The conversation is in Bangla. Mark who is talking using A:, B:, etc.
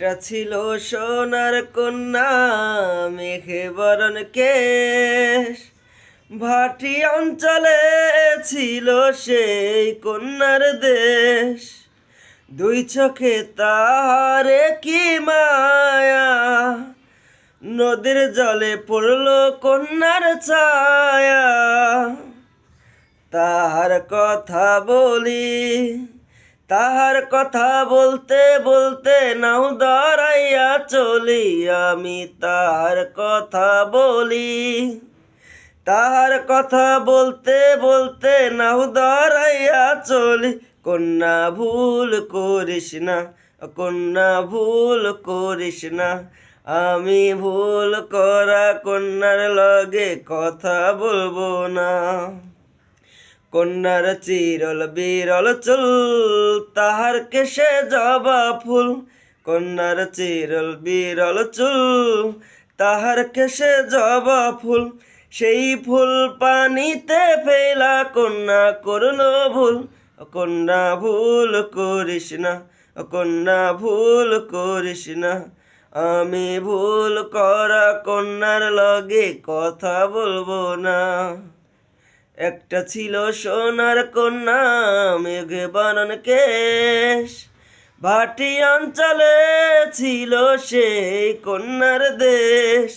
A: একটা ছিল সোনার কন্যা, মেঘে বরণ কেশ। ভাটি অঞ্চলে ছিল সেই কন্যার দেশ। দুই চোখে তারে কি মায়া, নদীর জলে পড়ল কন্যার ছায়া। তাহার কথা বলি, তাহার কথা বলতে বলতে নাও দাঁড়াইয়া চলি। আমি তাহার কথা বলি, তাহার কথা বলতে বলতে নাও দাঁড়াইয়া চলি। কন্যা ভুল করিস না, কন্যা ভুল করিস না। আমি ভুল করা কন্যার লগে কথা বলবো না। কন্যার চিরল বিরল চুল, তাহার কেশে জবা ফুল। কন্যার চিরল বিরল চুল, তাহার কেশে জবা ফুল। সেই ফুল পানিতে ফেলা কন্যা করল ভুল। কন্যা ভুল করিস না, কন্যা ভুল করিস না। আমি ভুল করা কন্যার লগে কথা বলবো না। একটা ছিল সোনার কন্যা, মেঘে বরণ কেশ। ভাটি অঞ্চলে ছিল সেই কন্যার দেশ।